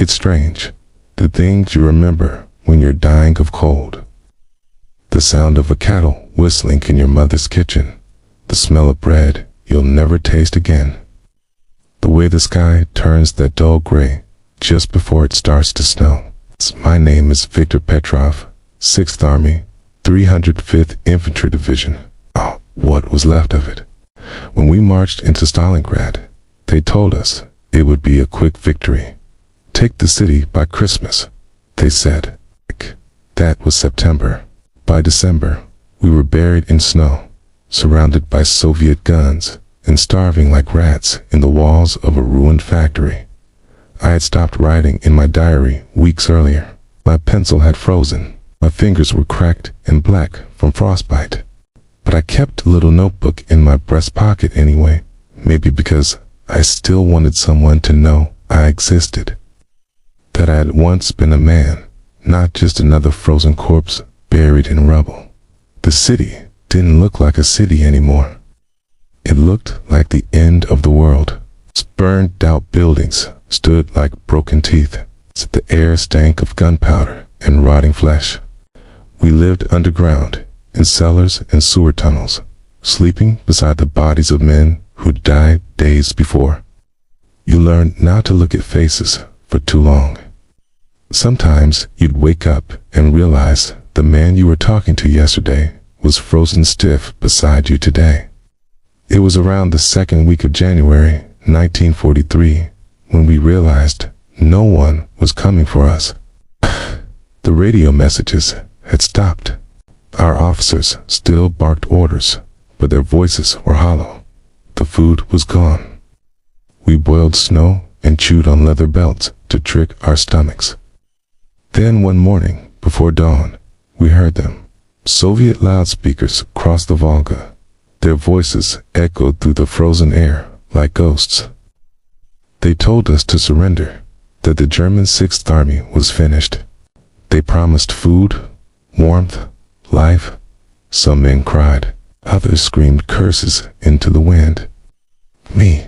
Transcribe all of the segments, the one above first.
It's strange, the things you remember when you're dying of cold. The sound of a kettle whistling in your mother's kitchen. The smell of bread you'll never taste again. The way the sky turns that dull gray just before it starts to snow. My name is Victor Petrov, 6th Army, 305th Infantry Division. Oh, what was left of it. When we marched into Stalingrad, they told us it would be a quick victory. Take the city by Christmas, they said. That was September. By December, we were buried in snow, surrounded by Soviet guns, and starving like rats in the walls of a ruined factory. I had stopped writing in my diary weeks earlier. My pencil had frozen. My fingers were cracked and black from frostbite. But I kept a little notebook in my breast pocket anyway, maybe because I still wanted someone to know I existed. That I had once been a man, not just another frozen corpse buried in rubble. The city didn't look like a city anymore. It looked like the end of the world. Burned-out buildings stood like broken teeth. The air stank of gunpowder and rotting flesh. We lived underground, in cellars and sewer tunnels, sleeping beside the bodies of men who'd died days before. You learn not to look at faces for too long. Sometimes you'd wake up and realize the man you were talking to yesterday was frozen stiff beside you today. It was around the second week of January, 1943, when we realized no one was coming for us. The radio messages had stopped. Our officers still barked orders, but their voices were hollow. The food was gone. We boiled snow and chewed on leather belts to trick our stomachs. Then one morning, before dawn, we heard them. Soviet loudspeakers crossed the Volga. Their voices echoed through the frozen air like ghosts. They told us to surrender, that the German 6th Army was finished. They promised food, warmth, life. Some men cried, others screamed curses into the wind. Me,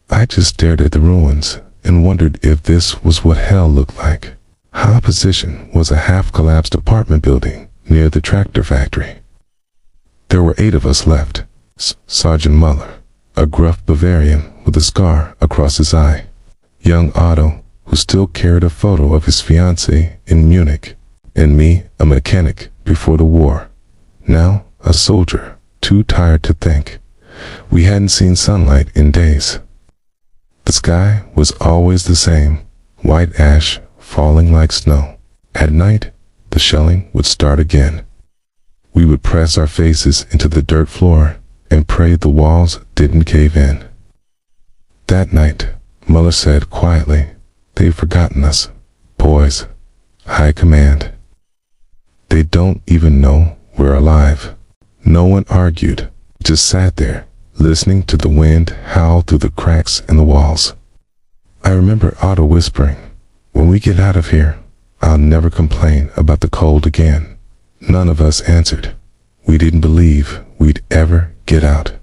I just stared at the ruins and wondered if this was what hell looked like. Our position was a half-collapsed apartment building near the tractor factory. There were 8 of us left. Sergeant Muller, a gruff Bavarian with a scar across his eye. Young Otto, who still carried a photo of his fiancée in Munich. And me, a mechanic before the war. Now, a soldier, too tired to think. We hadn't seen sunlight in days. The sky was always the same, white ash falling like snow. At night, the shelling would start again. We would press our faces into the dirt floor and pray the walls didn't cave in. That night, Muller said quietly, "They've forgotten us, boys. High command. They don't even know we're alive." No one argued, just sat there, listening to the wind howl through the cracks in the walls. I remember Otto whispering, "When we get out of here, I'll never complain about the cold again." None of us answered. We didn't believe we'd ever get out.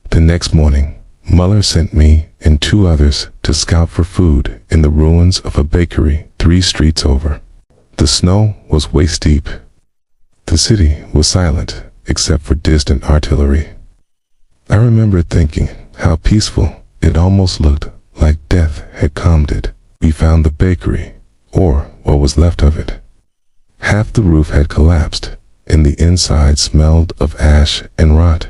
The next morning, Muller sent me and 2 others to scout for food in the ruins of a bakery 3 streets over. The snow was waist deep. The city was silent except for distant artillery. I remember thinking how peaceful it almost looked, like death had calmed it. We found the bakery, or what was left of it. Half the roof had collapsed, and the inside smelled of ash and rot.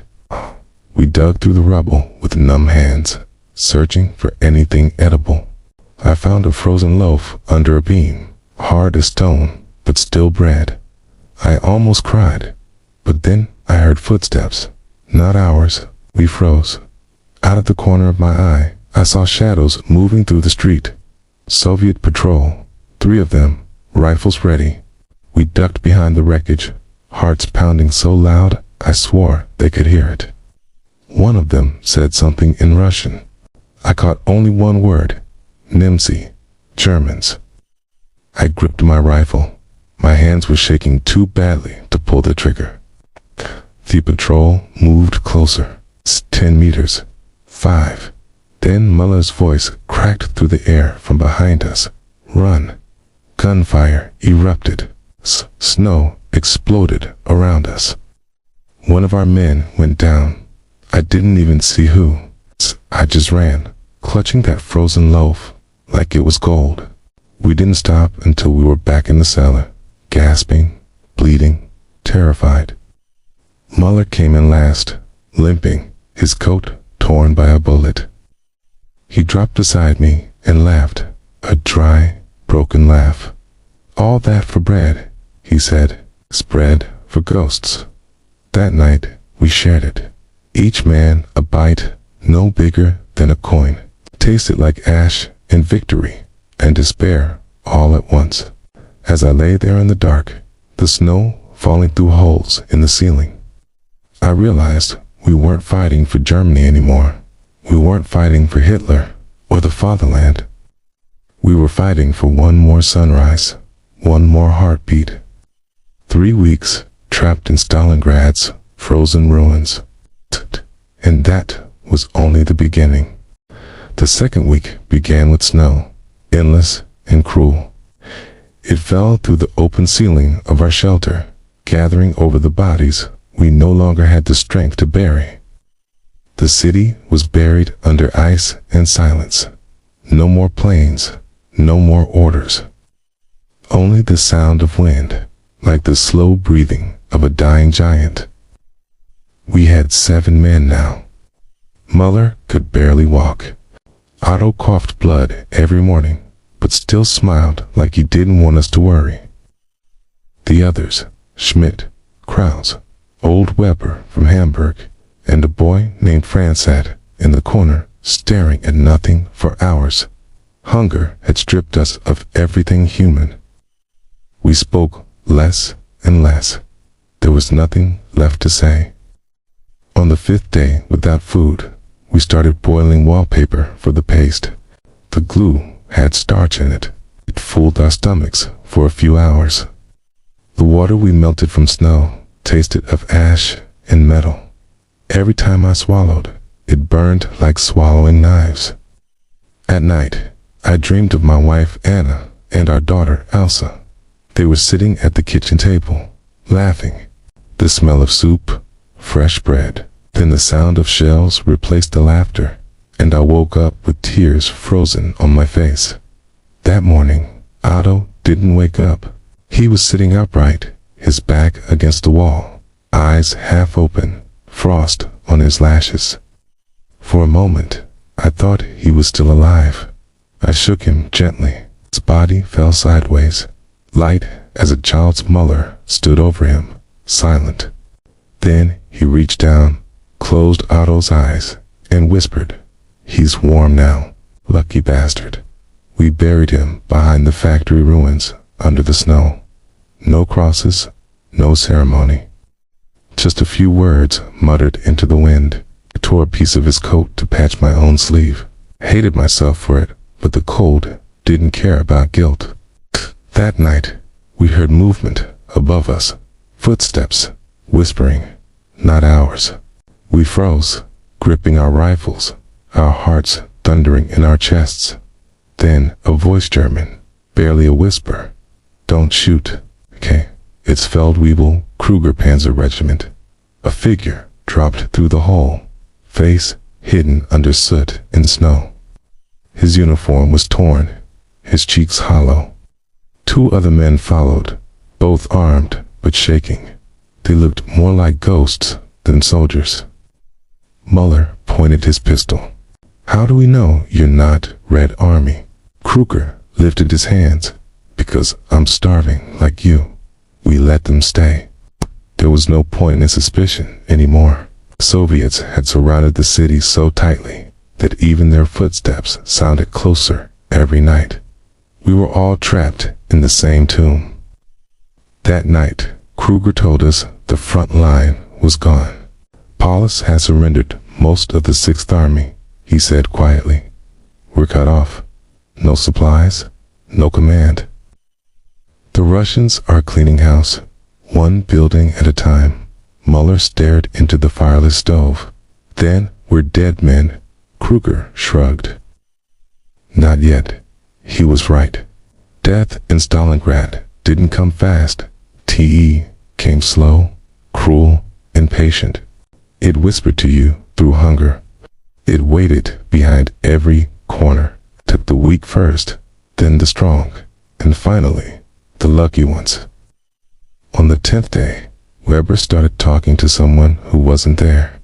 We dug through the rubble with numb hands, searching for anything edible. I found a frozen loaf under a beam, hard as stone, but still bread. I almost cried, but then I heard footsteps. Not ours. We froze. Out of the corner of my eye, I saw shadows moving through the street. Soviet patrol, 3 of them, rifles ready. We ducked behind the wreckage, hearts pounding so loud I swore they could hear it. One of them said something in Russian. I caught only one word, Nimsi, Germans. I gripped my rifle. My hands were shaking too badly to pull the trigger. The patrol moved closer. 10 meters. 5. Then Muller's voice cracked through the air from behind us. run. Gunfire erupted. Snow exploded around us. One of our men went down. I didn't even see who. I just ran, clutching that frozen loaf like it was gold. We didn't stop until we were back in the cellar, gasping, bleeding, terrified. Muller came in last, limping, his coat torn by a bullet. He dropped beside me and laughed, a dry, broken laugh. "All that for bread," he said. "Spread for ghosts." That night, we shared it. Each man a bite, no bigger than a coin. Tasted like ash and victory and despair all at once. As I lay there in the dark, the snow falling through holes in the ceiling, I realized we weren't fighting for Germany anymore. We weren't fighting for Hitler or the fatherland. We were fighting for one more sunrise, one more heartbeat. 3 weeks trapped in Stalingrad's frozen ruins. And that was only the beginning. The second week began with snow, endless and cruel. It fell through the open ceiling of our shelter, gathering over the bodies we no longer had the strength to bury. The city was buried under ice and silence. No more planes, no more orders. Only the sound of wind, like the slow breathing of a dying giant. We had 7 men now. Muller could barely walk. Otto coughed blood every morning, but still smiled like he didn't want us to worry. The others, Schmidt, Kraus, old Weber from Hamburg, and a boy named Franz sat in the corner, staring at nothing for hours. Hunger had stripped us of everything human. We spoke less and less. There was nothing left to say. On the 5th day, without food, we started boiling wallpaper for the paste. The glue had starch in it. It fooled our stomachs for a few hours. The water we melted from snow tasted of ash and metal. Every time I swallowed, it burned like swallowing knives. At night, I dreamed of my wife Anna and our daughter Elsa. They were sitting at the kitchen table, laughing. The smell of soup, fresh bread, then the sound of shells replaced the laughter, and I woke up with tears frozen on my face. That morning, Otto didn't wake up. He was sitting upright, his back against the wall, eyes half open, frost on his lashes. For a moment, I thought he was still alive. I shook him gently. His body fell sideways. Light as a child's. Muller stood over him, silent. Then he reached down, closed Otto's eyes, and whispered, "He's warm now, lucky bastard." We buried him behind the factory ruins, under the snow. No crosses, no ceremony. Just a few words muttered into the wind. I tore a piece of his coat to patch my own sleeve. Hated myself for it, but the cold didn't care about guilt. That night, we heard movement above us. Footsteps, whispering, not ours. We froze, gripping our rifles, our hearts thundering in our chests. Then a voice, German, barely a whisper. "Don't shoot, okay? It's Feldwebel Kruger Panzer Regiment." A figure dropped through the hole, face hidden under soot and snow. His uniform was torn, his cheeks hollow. 2 other men followed, both armed but shaking. They looked more like ghosts than soldiers. Muller pointed his pistol. "How do we know you're not Red Army?" Kruger lifted his hands. "Because I'm starving like you." We let them stay. There was no point in suspicion anymore. The Soviets had surrounded the city so tightly that even their footsteps sounded closer every night. We were all trapped in the same tomb. That night, Kruger told us the front line was gone. Paulus had surrendered most of the 6th Army, he said quietly. We're cut off. No supplies, no command. The Russians are cleaning house, one building at a time. Muller stared into the fireless stove. Then we're dead men. Kruger shrugged. Not yet. He was right. Death in Stalingrad didn't come fast. TE came slow, cruel, and patient. It whispered to you through hunger. It waited behind every corner, took the weak first, then the strong, and finally, the lucky ones. On the 10th day, Weber started talking to someone who wasn't there.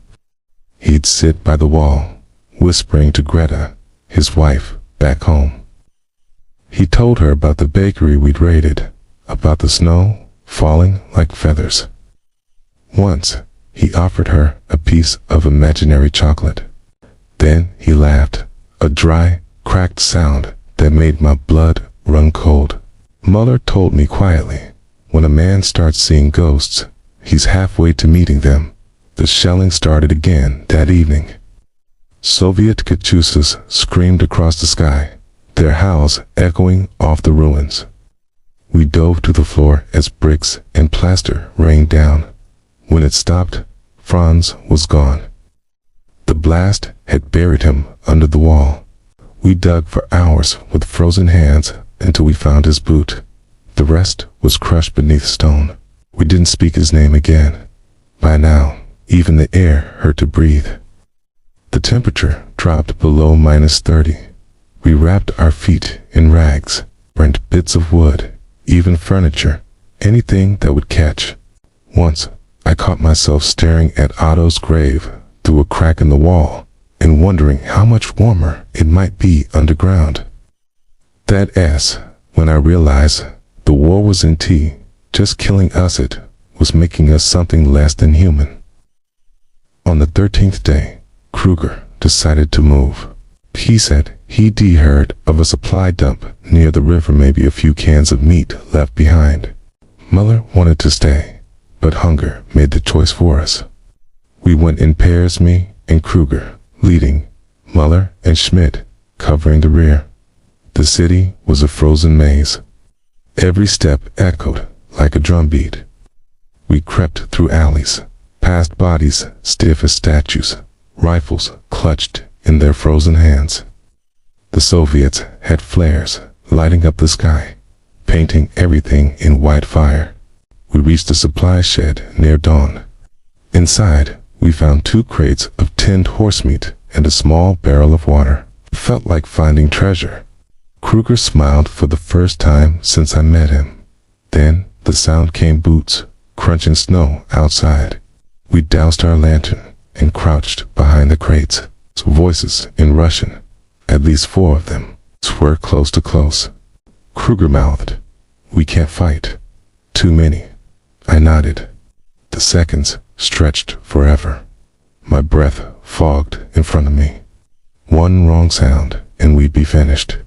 He'd sit by the wall, whispering to Greta, his wife, back home. He told her about the bakery we'd raided, about the snow falling like feathers. Once, he offered her a piece of imaginary chocolate. Then he laughed, a dry, cracked sound that made my blood run cold. Muller told me quietly, when a man starts seeing ghosts, he's halfway to meeting them. The shelling started again that evening. Soviet Katyusas screamed across the sky, their howls echoing off the ruins. We dove to the floor as bricks and plaster rained down. When it stopped, Franz was gone. The blast had buried him under the wall. We dug for hours with frozen hands until we found his boot. The rest was crushed beneath stone. We didn't speak his name again. By now, even the air hurt to breathe. The temperature dropped below -30. We wrapped our feet in rags, burnt bits of wood, even furniture, anything that would catch. Once, I caught myself staring at Otto's grave through a crack in the wall and wondering how much warmer it might be underground. That ass, when I realized the war was in T, just killing us it was making us something less than human. On the 13th day, Kruger decided to move. He said he'd heard of a supply dump near the river, maybe a few cans of meat left behind. Muller wanted to stay, but hunger made the choice for us. We went in pairs, me and Kruger leading, Muller and Schmidt covering the rear. The city was a frozen maze. Every step echoed like a drumbeat. We crept through alleys, past bodies stiff as statues, rifles clutched in their frozen hands. The Soviets had flares lighting up the sky, painting everything in white fire. We reached a supply shed near dawn. Inside, we found 2 crates of tinned horse meat and a small barrel of water. It felt like finding treasure. Kruger smiled for the first time since I met him. Then the sound came, boots crunching snow outside. We doused our lantern and crouched behind the crates. Voices in Russian, at least 4 of them, were close to close. Kruger mouthed, "We can't fight. Too many." I nodded. The seconds stretched forever. My breath fogged in front of me. One wrong sound and we'd be finished.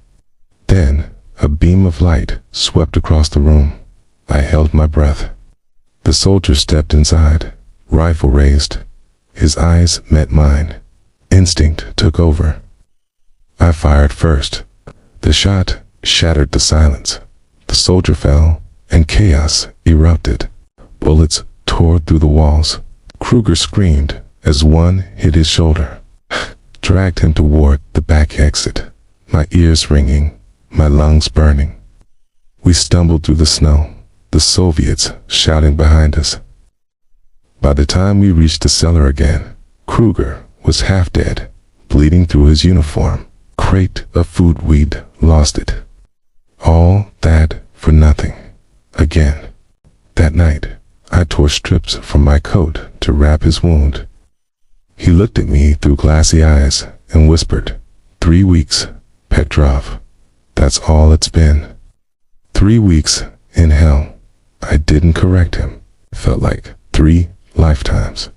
Then a beam of light swept across the room. I held my breath. The soldier stepped inside, rifle raised. His eyes met mine. Instinct took over. I fired first. The shot shattered the silence. The soldier fell, and chaos erupted. Bullets tore through the walls. Kruger screamed as one hit his shoulder. Dragged him toward the back exit, my ears ringing, my lungs burning. We stumbled through the snow, the Soviets shouting behind us. By the time we reached the cellar again, Kruger was half dead, bleeding through his uniform. Crate of food, we'd lost it. All that for nothing. Again. That night, I tore strips from my coat to wrap his wound. He looked at me through glassy eyes and whispered, 3 weeks, Petrov. That's all it's been. 3 weeks in hell. I didn't correct him. It felt like 3 lifetimes.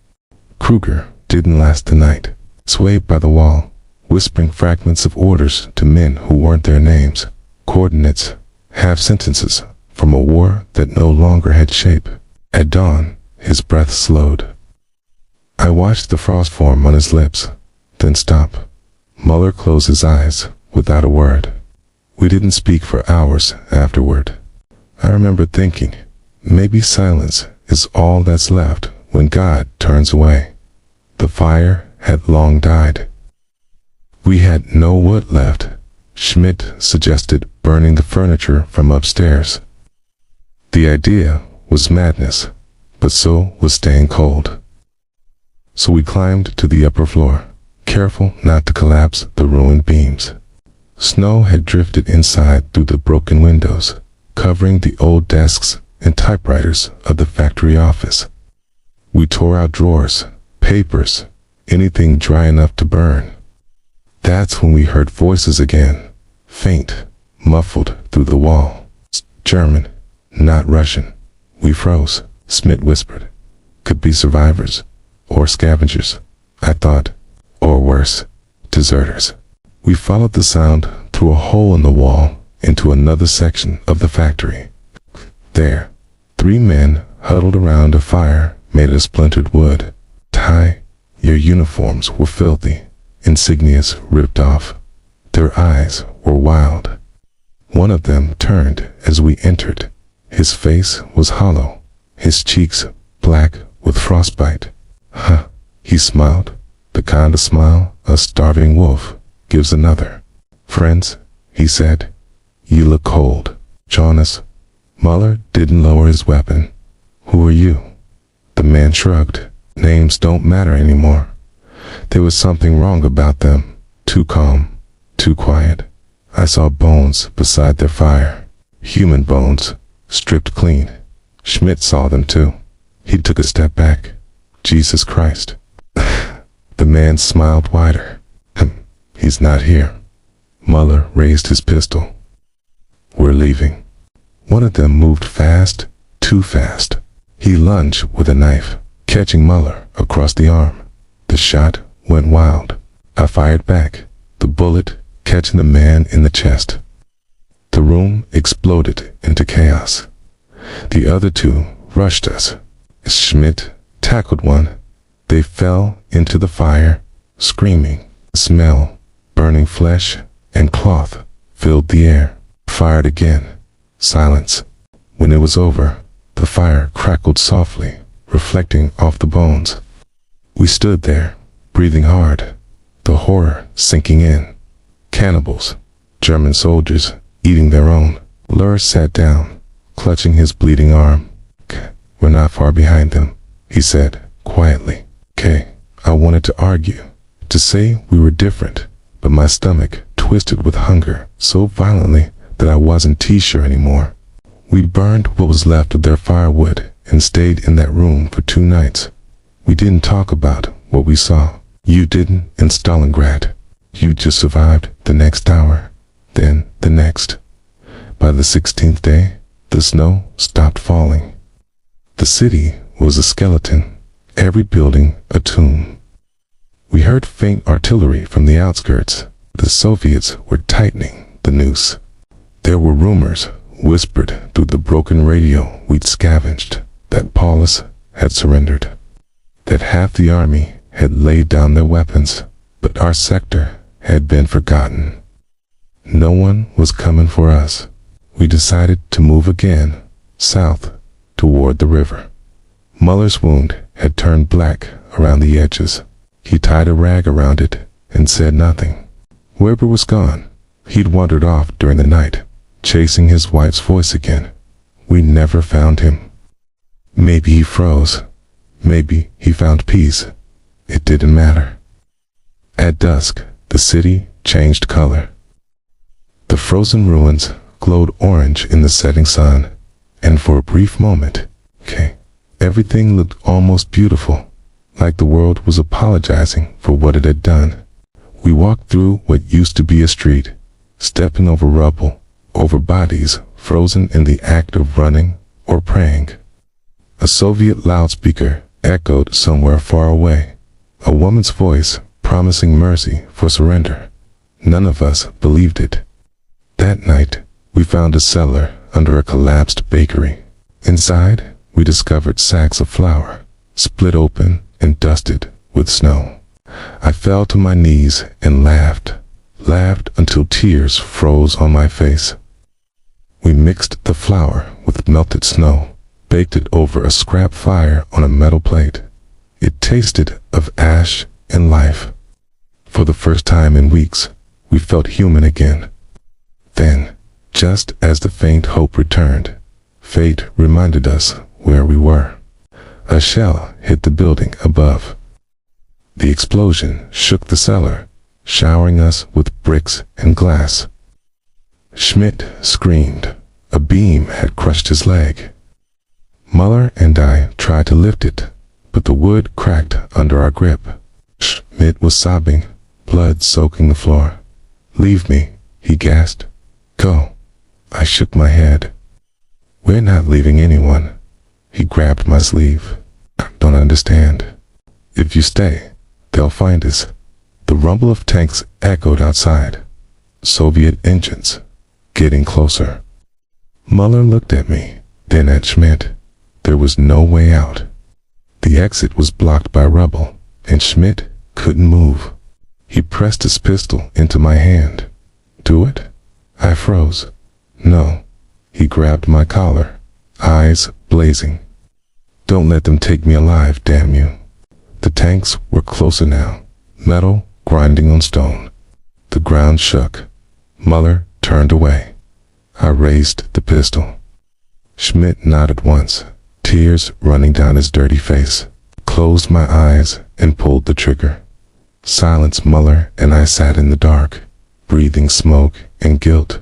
Kruger didn't last the night. Swayed by the wall, whispering fragments of orders to men who weren't their names, coordinates, half sentences from a war that no longer had shape. At dawn, his breath slowed. I watched the frost form on his lips, then stop. Muller closed his eyes without a word. We didn't speak for hours afterward. I remember thinking, maybe silence is all that's left when God turns away. The fire had long died. We had no wood left. Schmidt suggested burning the furniture from upstairs. The idea was madness, but so was staying cold. So we climbed to the upper floor, careful not to collapse the ruined beams. Snow had drifted inside through the broken windows, covering the old desks and typewriters of the factory office. We tore out drawers, papers, anything dry enough to burn. That's when we heard voices again, faint, muffled through the wall. German, not Russian. We froze. Smith whispered. Could be survivors, or scavengers, I thought, or worse, deserters. We followed the sound through a hole in the wall into another section of the factory. There, 3 men huddled around a fire made of splintered wood. Ty, your uniforms were filthy, insignias ripped off. Their eyes were wild. One of them turned as we entered. His face was hollow, his cheeks black with frostbite. Huh, he smiled, the kind of smile a starving wolf gives another. Friends, he said, you look cold. Jonas. Muller didn't lower his weapon. Who are you? The man shrugged. Names don't matter anymore. There was something wrong about them. Too calm, too quiet. I saw bones beside their fire. Human bones, stripped clean. Schmidt saw them too. He took a step back. Jesus Christ. The man smiled wider. He's not here. Muller raised his pistol. We're leaving. One of them moved fast, too fast. He lunged with a knife, catching Muller across the arm. The shot went wild. I fired back, the bullet catching the man in the chest. The room exploded into chaos. The other 2 rushed us. Schmidt tackled one. They fell into the fire, screaming. The smell, burning flesh and cloth, filled the air. Fired again. Silence. When it was over, the fire crackled softly, reflecting off the bones. We stood there, breathing hard, the horror sinking in. Cannibals, German soldiers, eating their own. Lur sat down, clutching his bleeding arm. We're not far behind them, he said, quietly. I wanted to argue, to say we were different, but my stomach twisted with hunger so violently that I wasn't T-shirt anymore. We burned what was left of their firewood and stayed in that room for 2 nights. We didn't talk about what we saw. You didn't in Stalingrad. You just survived the next hour, then the next. By the 16th day, the snow stopped falling. The city was a skeleton, every building a tomb. We heard faint artillery from the outskirts. The Soviets were tightening the noose. There were rumors whispered through the broken radio we'd scavenged that Paulus had surrendered, that half the army had laid down their weapons, but our sector had been forgotten. No one was coming for us. We decided to move again, south, toward the river. Muller's wound had turned black around the edges. He tied a rag around it and said nothing. Weber was gone. He'd wandered off during the night, chasing his wife's voice again. We never found him. Maybe he froze. Maybe he found peace. It didn't matter. At dusk, the city changed color. The frozen ruins glowed orange in the setting sun, and for a brief moment, everything looked almost beautiful, like the world was apologizing for what it had done. We walked through what used to be a street, stepping over rubble, over bodies frozen in the act of running or praying. A Soviet loudspeaker echoed somewhere far away, a woman's voice promising mercy for surrender. None of us believed it. That night, we found a cellar under a collapsed bakery. Inside, we discovered sacks of flour, split open and dusted with snow. I fell to my knees and laughed until tears froze on my face. We mixed the flour with melted snow, baked it over a scrap fire on a metal plate. It tasted of ash and life. For the first time in weeks, we felt human again. Then, Just as the faint hope returned, fate reminded us where we were. A shell hit the building above. The explosion shook the cellar, showering us with bricks and glass. Schmidt screamed. A beam had crushed his leg. Muller and I tried to lift it, but the wood cracked under our grip. Schmidt was sobbing, blood soaking the floor. "Leave me," he gasped. "Go." I shook my head. "We're not leaving anyone." He grabbed my sleeve. "I don't understand." "If you stay, they'll find us." The rumble of tanks echoed outside. Soviet engines, getting closer. Muller looked at me, then at Schmidt. There was no way out. The exit was blocked by rubble, and Schmidt couldn't move. He pressed his pistol into my hand. "Do it?" I froze. "No." He grabbed my collar, eyes blazing. "Don't let them take me alive, damn you." The tanks were closer now, metal grinding on stone. The ground shook. Muller turned away. I raised the pistol. Schmidt nodded once, tears running down his dirty face. Closed my eyes and pulled the trigger. Silence. Muller and I sat in the dark, breathing smoke and guilt.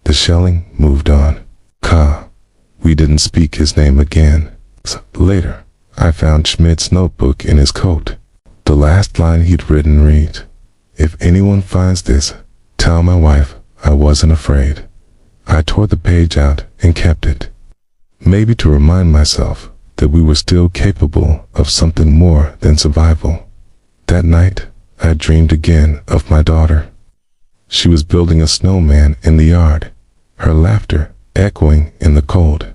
The shelling moved on. We didn't speak his name again. Later, I found Schmidt's notebook in his coat. The last line he'd written read, "If anyone finds this, tell my wife I wasn't afraid." I tore the page out and kept it. Maybe to remind myself that we were still capable of something more than survival. That night, I dreamed again of my daughter. She was building a snowman in the yard, her laughter echoing in the cold.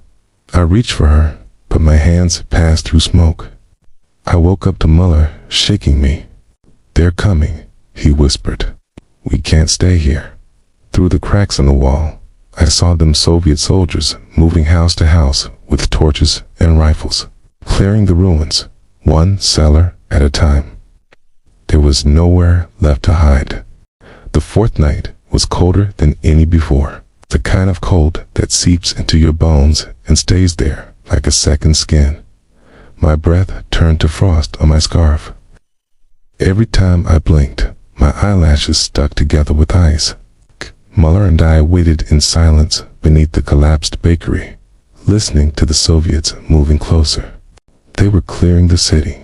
I reached for her, but my hands passed through smoke. I woke up to Muller shaking me. "They're coming," he whispered. "We can't stay here." Through the cracks in the wall, I saw them Soviet soldiers moving house to house with torches and rifles, clearing the ruins, one cellar at a time. There was nowhere left to hide. The fourth night was colder than any before, the kind of cold that seeps into your bones and stays there like a second skin. My breath turned to frost on my scarf. Every time I blinked, my eyelashes stuck together with ice. Muller and I waited in silence beneath the collapsed bakery, listening to the Soviets moving closer. They were clearing the city,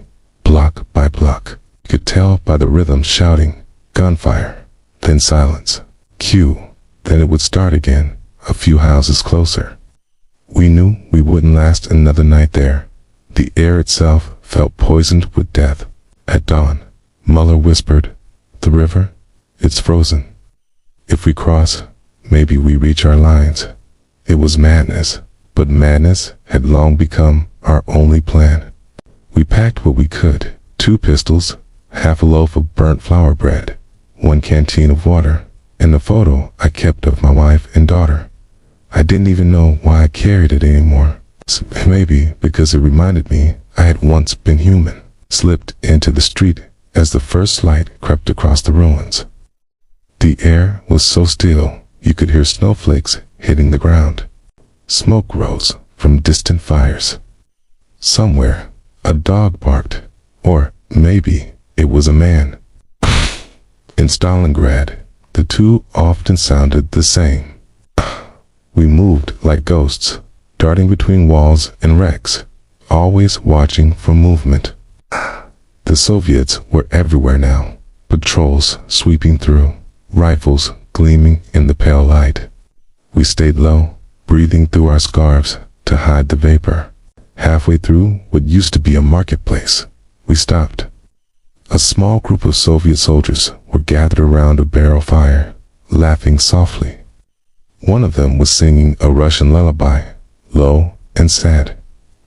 block by block. You could tell by the rhythm shouting, gunfire, then silence, cue, then it would start again, a few houses closer. We knew we wouldn't last another night there. The air itself felt poisoned with death. At dawn, Muller whispered, "The river, it's frozen. If we cross, maybe we reach our lines." It was madness, but madness had long become our only plan. We packed what we could, 2 pistols, half a loaf of burnt flour bread, 1 canteen of water, and the photo I kept of my wife and daughter. I didn't even know why I carried it anymore. Maybe because it reminded me I had once been human. Slipped into the street as the first light crept across the ruins. The air was so still you could hear snowflakes hitting the ground. Smoke rose from distant fires. Somewhere, a dog barked, or maybe it was a man. In Stalingrad, the two often sounded the same. We moved like ghosts, darting between walls and wrecks, always watching for movement. The Soviets were everywhere now, patrols sweeping through, rifles gleaming in the pale light. We stayed low, breathing through our scarves to hide the vapor. Halfway through what used to be a marketplace, we stopped. A small group of Soviet soldiers were gathered around a barrel fire, laughing softly. One of them was singing a Russian lullaby, low and sad.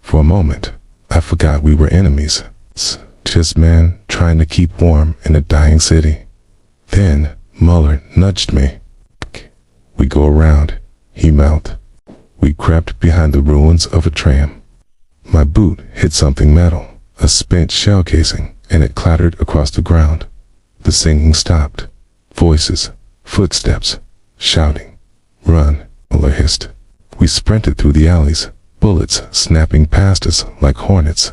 For a moment, I forgot we were enemies. Just men trying to keep warm in a dying city. Then Muller nudged me. "We go around," he mouthed. We crept behind the ruins of a tram. My boot hit something metal, a spent shell casing, and it clattered across the ground. The singing stopped. Voices, footsteps, shouting. "Run," Muller hissed. We sprinted through the alleys, bullets snapping past us like hornets.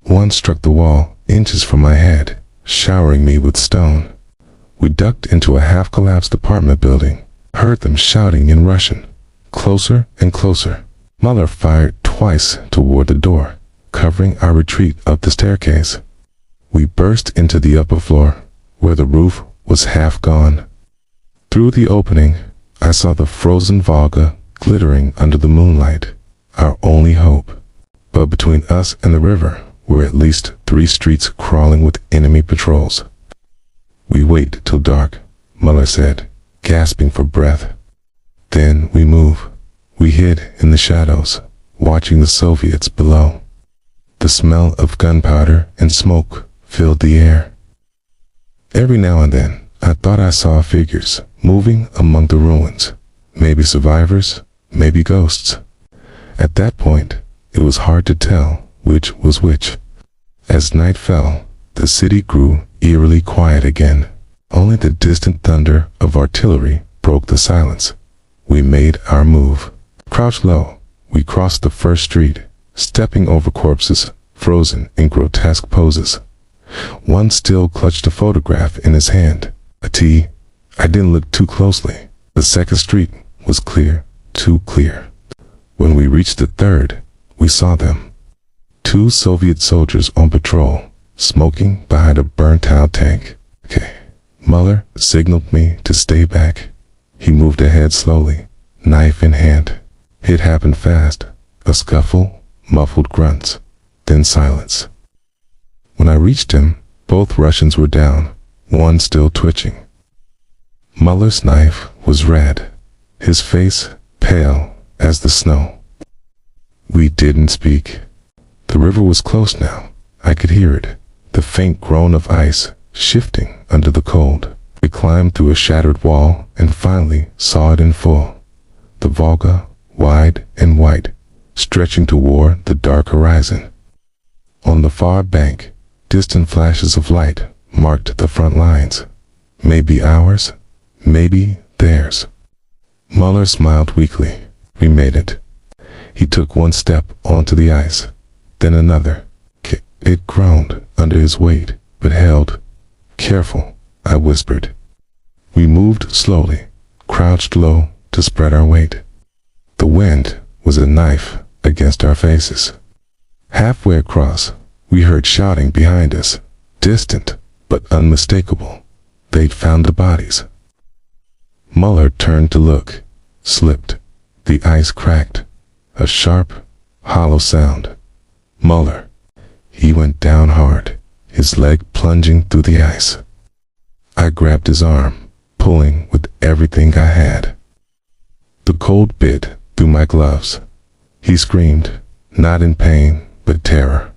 One struck the wall inches from my head, showering me with stone. We ducked into a half-collapsed apartment building, heard them shouting in Russian. Closer and closer. Muller fired twice toward the door, covering our retreat up the staircase. We burst into the upper floor, where the roof was half gone. Through the opening, I saw the frozen Volga glittering under the moonlight, our only hope. But between us and the river were at least 3 streets crawling with enemy patrols. We wait till dark, Muller said, gasping for breath. Then we move. We hid in the shadows, watching the Soviets below. The smell of gunpowder and smoke filled the air. Every now and then, I thought I saw figures moving among the ruins. Maybe survivors, maybe ghosts. At that point, it was hard to tell which was which. As night fell, the city grew eerily quiet again. Only the distant thunder of artillery broke the silence. We made our move. Crouched low, we crossed the first street, stepping over corpses, frozen in grotesque poses. One still clutched a photograph in his hand. I didn't look too closely. The second street was clear, too clear. When we reached the third, we saw them. 2 Soviet soldiers on patrol, smoking behind a burnt-out tank. Muller signaled me to stay back. He moved ahead slowly, knife in hand. It happened fast. A scuffle, muffled grunts, then silence. When I reached him, both Russians were down, one still twitching. Muller's knife was red, his face pale as the snow. We didn't speak. The river was close now. I could hear it, the faint groan of ice shifting under the cold. We climbed through a shattered wall and finally saw it in full. The Volga, wide and white, stretching toward the dark horizon. On the far bank, distant flashes of light marked the front lines. Maybe ours, maybe theirs. Muller smiled weakly. We made it. He took one step onto the ice, then another. It groaned under his weight, but held. Careful, I whispered. We moved slowly, crouched low to spread our weight. The wind was a knife against our faces. Halfway across, we heard shouting behind us, distant but unmistakable. They'd found the bodies. Muller turned to look, slipped. The ice cracked. A sharp, hollow sound. Muller. He went down hard, his leg plunging through the ice. I grabbed his arm, pulling with everything I had. The cold bit through my gloves. He screamed, not in pain, but terror.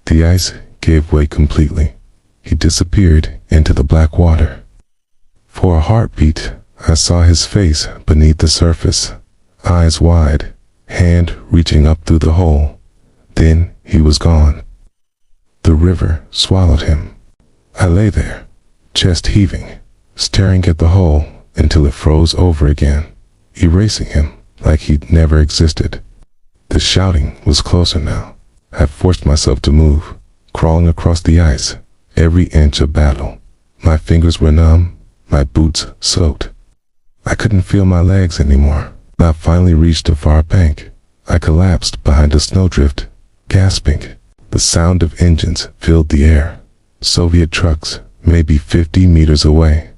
The ice gave way completely. He disappeared into the black water. For a heartbeat, I saw his face beneath the surface, eyes wide, hand reaching up through the hole. Then he was gone. The river swallowed him. I lay there, chest heaving, staring at the hole until it froze over again, erasing him like he'd never existed. The shouting was closer now. I forced myself to move, crawling across the ice, every inch a battle. My fingers were numb, my boots soaked. I couldn't feel my legs anymore. When I finally reached a far bank, I collapsed behind a snowdrift, gasping. The sound of engines filled the air. Soviet trucks, maybe 50 meters away.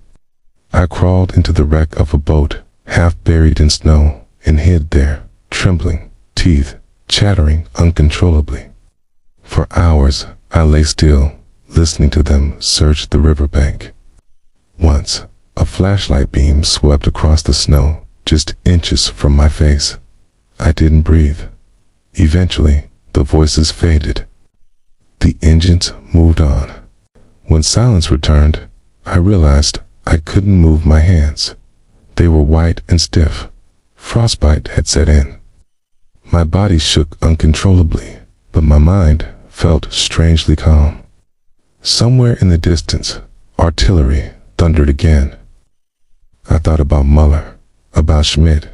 I crawled into the wreck of a boat, half buried in snow, and hid there, trembling, teeth chattering uncontrollably. For hours, I lay still, listening to them search the riverbank. Once, a flashlight beam swept across the snow, just inches from my face. I didn't breathe. Eventually, the voices faded. The engines moved on. When silence returned, I realized I couldn't move my hands. They were white and stiff. Frostbite had set in. My body shook uncontrollably, but my mind felt strangely calm. Somewhere in the distance, artillery thundered again. I thought about Muller, about Schmidt,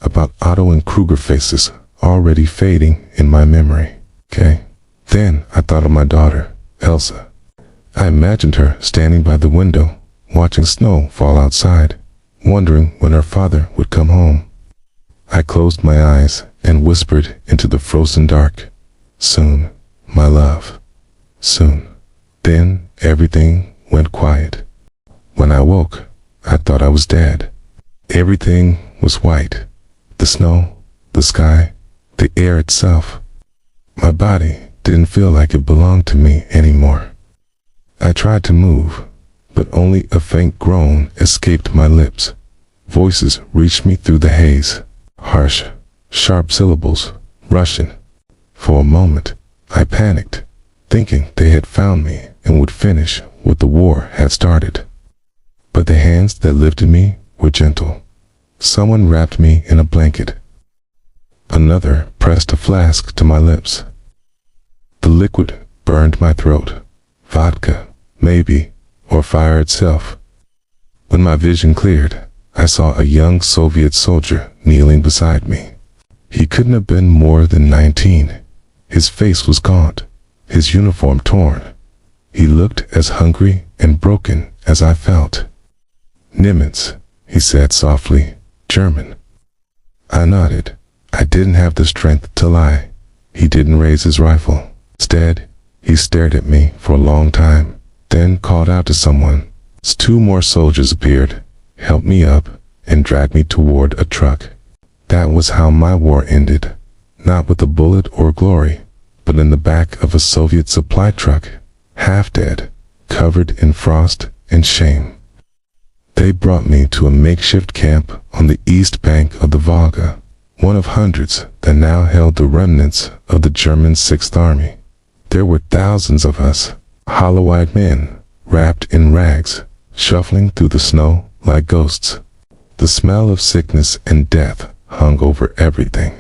about Otto and Kruger faces already fading in my memory. Okay. Then I thought of my daughter, Elsa. I imagined her standing by the window, watching snow fall outside, wondering when her father would come home. I closed my eyes and whispered into the frozen dark, "Soon, my love, soon." Then everything went quiet. When I woke, I thought I was dead. Everything was white. The snow, the sky, the air itself. My body didn't feel like it belonged to me anymore. I tried to move, but only a faint groan escaped my lips. Voices reached me through the haze, harsh, sharp syllables, Russian. For a moment, I panicked, thinking they had found me and would finish what the war had started. But the hands that lifted me were gentle. Someone wrapped me in a blanket. Another pressed a flask to my lips. The liquid burned my throat. Vodka, maybe, or fire itself. When my vision cleared, I saw a young Soviet soldier kneeling beside me. He couldn't have been more than 19. His face was gaunt, his uniform torn. He looked as hungry and broken as I felt. "Nimitz," he said softly, "German." I nodded. I didn't have the strength to lie. He didn't raise his rifle. Instead, he stared at me for a long time, then called out to someone. Two more soldiers appeared, helped me up, and dragged me toward a truck. That was how my war ended. Not with a bullet or glory, but in the back of a Soviet supply truck, half dead, covered in frost and shame. They brought me to a makeshift camp on the east bank of the Volga, one of hundreds that now held the remnants of the German Sixth Army. There were thousands of us, hollow-eyed men, wrapped in rags, shuffling through the snow like ghosts. The smell of sickness and death hung over everything.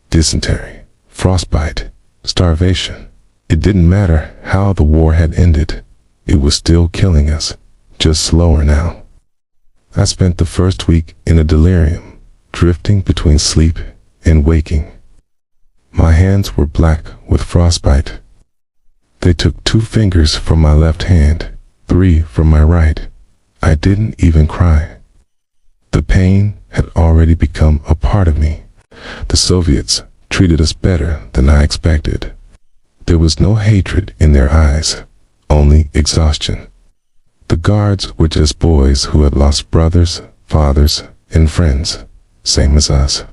Dysentery, frostbite, starvation. It didn't matter how the war had ended. It was still killing us, just slower now. I spent the first week in a delirium, drifting between sleep and waking. My hands were black with frostbite. They took 2 fingers from my left hand, 3 from my right. I didn't even cry. The pain had already become a part of me. The Soviets treated us better than I expected. There was no hatred in their eyes, only exhaustion. The guards were just boys who had lost brothers, fathers, and friends, same as us.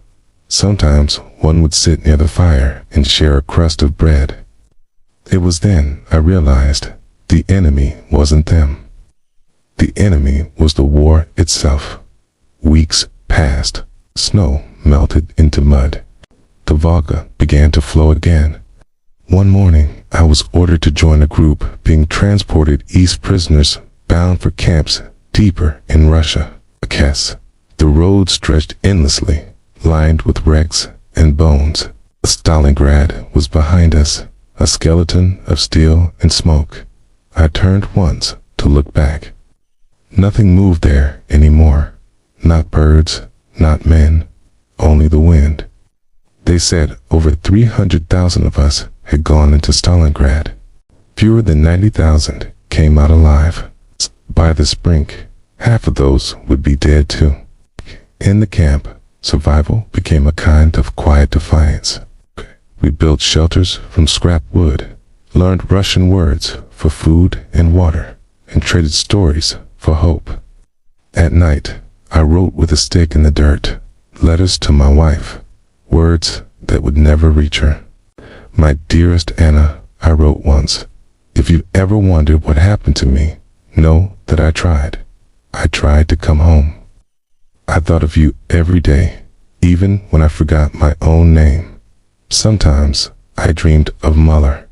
Sometimes one would sit near the fire and share a crust of bread. It was then I realized the enemy wasn't them. The enemy was the war itself. Weeks passed. Snow melted into mud. The Volga began to flow again. One morning, I was ordered to join a group being transported east, prisoners bound for camps deeper in Russia. The road stretched endlessly, lined with wrecks and bones. Stalingrad was behind us, a skeleton of steel and smoke. I turned once to look back. Nothing moved there anymore. Not birds, not men, only the wind. They said over 300,000 of us had gone into Stalingrad. Fewer than 90,000 came out alive. By the spring, half of those would be dead too. In the camp, survival became a kind of quiet defiance. We built shelters from scrap wood, learned Russian words for food and water, and traded stories for hope. At night, I wrote with a stick in the dirt, letters to my wife, words that would never reach her. "My dearest Anna," I wrote once, "if you ever wondered what happened to me, know that I tried. I tried to come home. I thought of you every day, even when I forgot my own name. Sometimes I dreamed of Muller,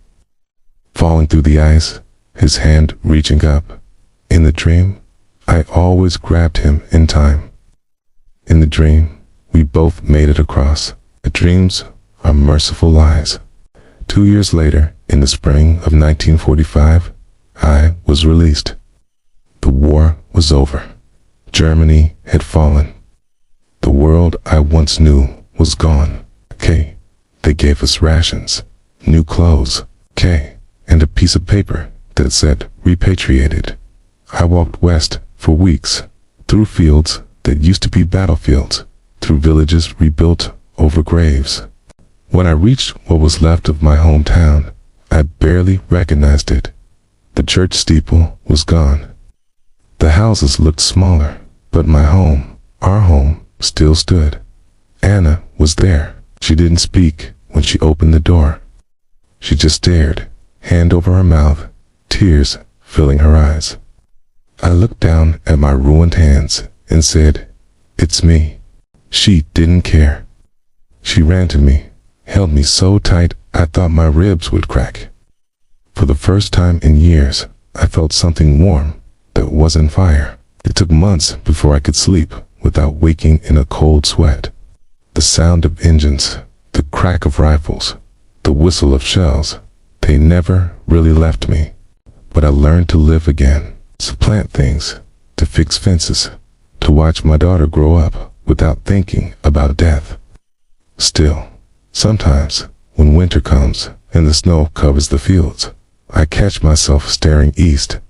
falling through the ice, his hand reaching up. In the dream, I always grabbed him in time. In the dream, we both made it across. The dreams are merciful lies." 2 years later, in the spring of 1945, I was released. The war was over. Germany had fallen. The The world I once knew was gone. Okay, they gave us rations, new clothes, okay, and a piece of paper that said repatriated. I walked west for weeks, through fields that used to be battlefields, through villages rebuilt over graves. When I reached what was left of my hometown, I barely recognized it. The church steeple was gone. The houses looked smaller, but my home, our home, still stood. Anna was there. She didn't speak when she opened the door. She just stared, hand over her mouth, tears filling her eyes. I looked down at my ruined hands and said, "It's me." She didn't care. She ran to me, held me so tight I thought my ribs would crack. For the first time in years, I felt something warm that wasn't fire. It took months before I could sleep without waking in a cold sweat. The sound of engines, the crack of rifles, the whistle of shells, they never really left me. But I learned to live again, to plant things, to fix fences, to watch my daughter grow up without thinking about death. Still, sometimes, when winter comes and the snow covers the fields, I catch myself staring east,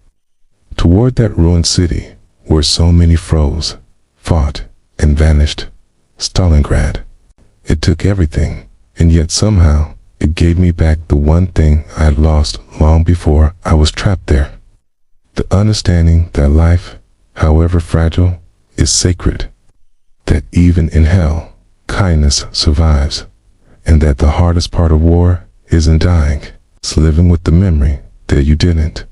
toward that ruined city where so many froze, fought, and vanished. Stalingrad. It took everything, and yet somehow it gave me back the one thing I had lost long before I was trapped there. The understanding that life, however fragile, is sacred. That even in hell, kindness survives. And that the hardest part of war isn't dying, it's living with the memory that you didn't.